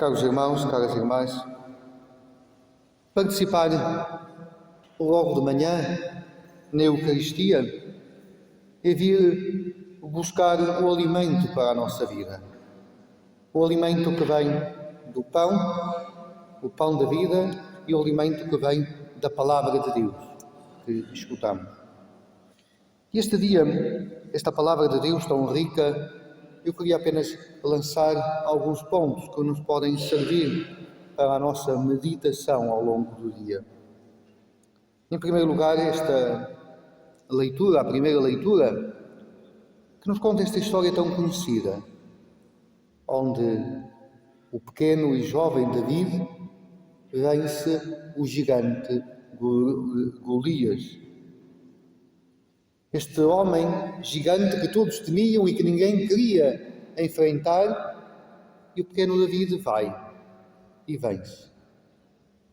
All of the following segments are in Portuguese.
caros irmãos, caras irmãs, participar logo de manhã na Eucaristia é vir buscar o alimento para a nossa vida. O alimento que vem do pão, o pão da vida, e o alimento que vem da Palavra de Deus que escutamos. E este dia, esta Palavra de Deus tão rica, eu queria apenas lançar alguns pontos que nos podem servir para a nossa meditação ao longo do dia. Em primeiro lugar, esta leitura, a primeira leitura, que nos conta esta história tão conhecida, onde o pequeno e jovem David vence o gigante Golias. Este homem gigante que todos temiam e que ninguém queria enfrentar, e o pequeno David vai e vence.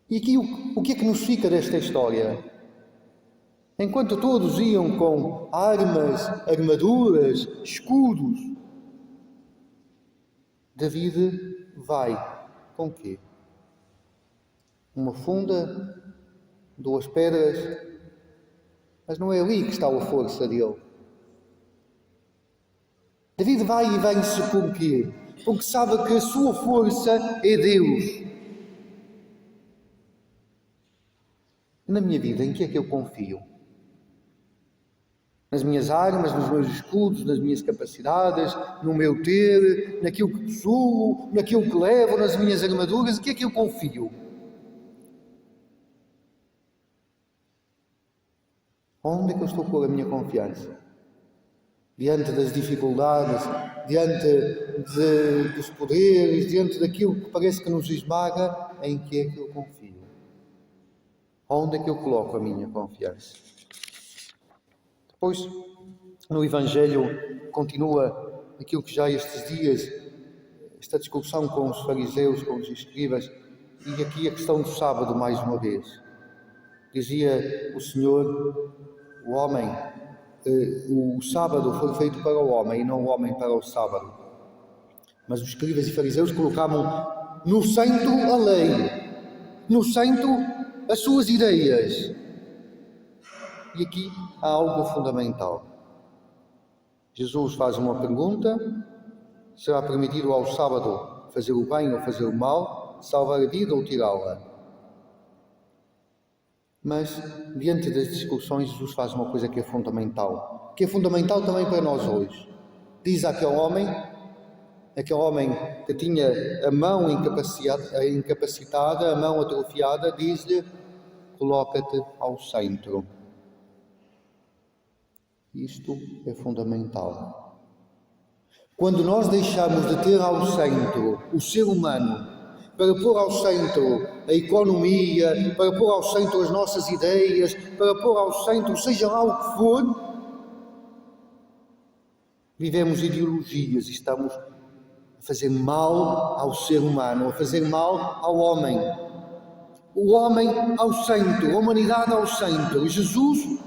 E aqui o que é que nos fica desta história? Enquanto todos iam com armas, armaduras, escudos, David vai com o quê? Uma funda, 2 pedras, mas não é ali que está a força dele. David vai e vence por quê? Porque sabe que a sua força é Deus. Na minha vida, em que é que eu confio? Nas minhas armas, nos meus escudos, nas minhas capacidades, no meu ter, naquilo que possuo, naquilo que levo, nas minhas armaduras, em que é que eu confio? Onde é que eu estou a pôr a minha confiança? Diante das dificuldades, diante dos poderes, diante daquilo que parece que nos esmaga, em que é que eu confio? Onde é que eu coloco a minha confiança? Depois, no Evangelho, continua aquilo que já estes dias, esta discussão com os fariseus, com os escribas, e aqui a questão do sábado mais uma vez. Dizia o Senhor, o sábado foi feito para o homem e não o homem para o sábado. Mas os escribas e fariseus colocavam no centro a lei, no centro as suas ideias. E aqui há algo fundamental. Jesus faz uma pergunta: será permitido ao sábado fazer o bem ou fazer o mal, salvar a vida ou tirá-la? Mas, diante das discussões, Jesus faz uma coisa que é fundamental também para nós hoje. Diz àquele homem que tinha a mão incapacitada, a mão atrofiada, diz-lhe: coloca-te ao centro. Isto é fundamental. Quando nós deixamos de ter ao centro o ser humano, para pôr ao centro a economia, para pôr ao centro as nossas ideias, para pôr ao centro seja lá o que for, vivemos ideologias e estamos a fazer mal ao ser humano, a fazer mal ao homem. O homem ao centro, a humanidade ao centro. E Jesus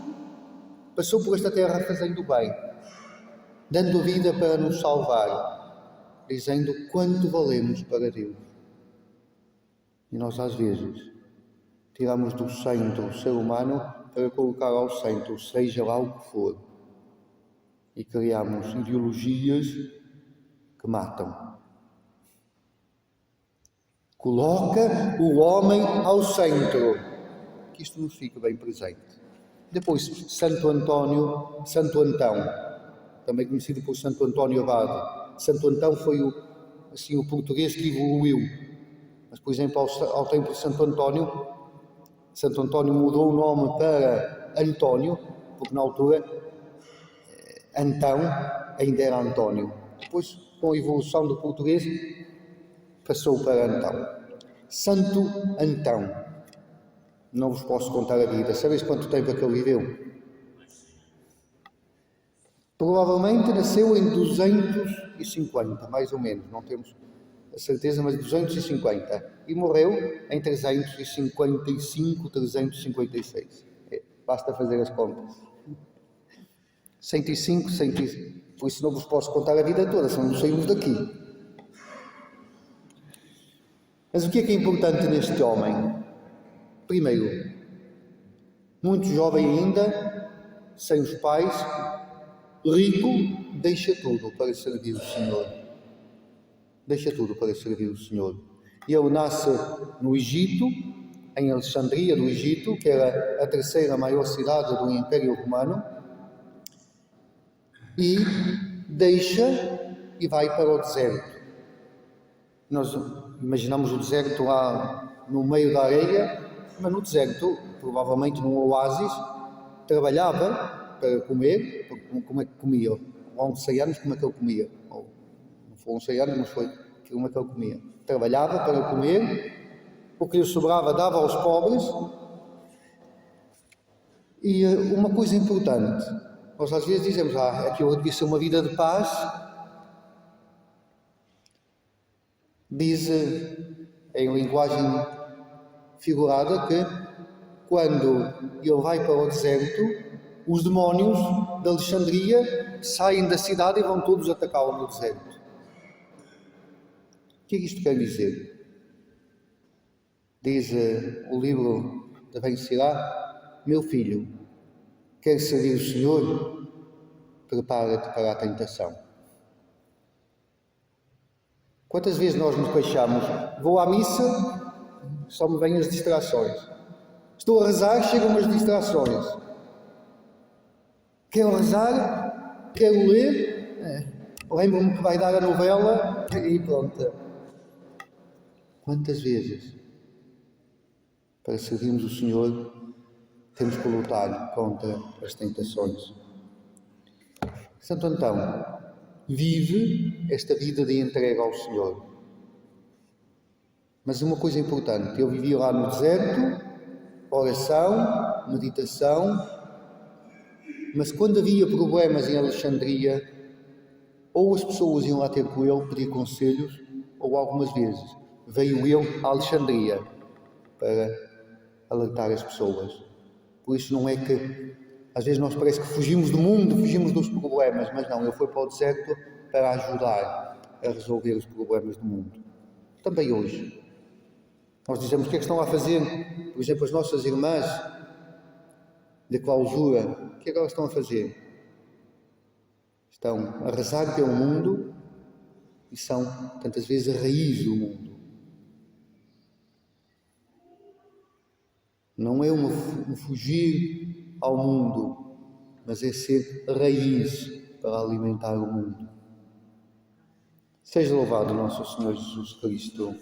passou por esta terra fazendo bem, dando a vida para nos salvar, dizendo quanto valemos para Deus. E nós às vezes tiramos do centro o ser humano para colocar ao centro, seja lá o que for, e criamos ideologias que matam. Coloca o homem ao centro, que isto nos fica bem presente. Depois, Santo Antão, também conhecido por Santo António Abade. Santo Antão foi o português que evoluiu. Mas, por exemplo, ao tempo de Santo António mudou o nome para António, porque na altura Antão ainda era António. Depois, com a evolução do português, passou para Antão. Santo Antão. Não vos posso contar a vida. Sabeis quanto tempo é que ele viveu? Provavelmente nasceu em 250, mais ou menos. Não temos a certeza, mas 250. E morreu em 355, 356. Basta fazer as contas. 105, por isso não vos posso contar a vida toda, senão não saímos daqui. Mas o que é importante neste homem? Primeiro, muito jovem ainda, sem os pais, rico, deixa tudo para servir o Senhor. Deixa tudo para servir o Senhor. Ele nasce no Egito, em Alexandria do Egito, que era a terceira maior cidade do Império Romano, e deixa e vai para o deserto. Nós imaginamos o deserto lá no meio da areia, mas no deserto, provavelmente num oásis, trabalhava para comer. Como é que comia? Ao longo de 100 anos, como é que ele comia? Ou, não foram 100 anos, mas foi como é que ele comia. Trabalhava para comer, o que lhe sobrava dava aos pobres. E uma coisa importante, nós às vezes dizemos, aquilo devia ser uma vida de paz. Diz em linguagem figurada que quando ele vai para o deserto, os demónios de Alexandria saem da cidade e vão todos atacá-lo no deserto. O que é que isto quer dizer? Diz o livro da Ben Sirá: meu filho, queres servir o Senhor? Prepara-te para a tentação. Quantas vezes nós nos queixamos? Vou à missa, só me vêm as distrações. Estou a rezar, chegam as distrações. Quero rezar, quero ler, lembro-me que vai dar a novela e pronto. Quantas vezes, para servirmos o Senhor, temos que lutar contra as tentações? Santo Antão vive esta vida de entrega ao Senhor. Mas uma coisa importante, ele vivia lá no deserto, oração, meditação, mas quando havia problemas em Alexandria, ou as pessoas iam lá ter com ele pedir conselhos, ou algumas vezes veio ele a Alexandria para alertar as pessoas. Por isso não é que às vezes nós parece que fugimos do mundo, fugimos dos problemas, mas não, ele foi para o deserto para ajudar a resolver os problemas do mundo. Também hoje. Nós dizemos o que é que estão a fazer, por exemplo, as nossas irmãs de clausura, o que é que elas estão a fazer? Estão a rezar pelo mundo e são, tantas vezes, a raiz do mundo. Não é um fugir ao mundo, mas é ser raiz para alimentar o mundo. Seja louvado nosso Senhor Jesus Cristo.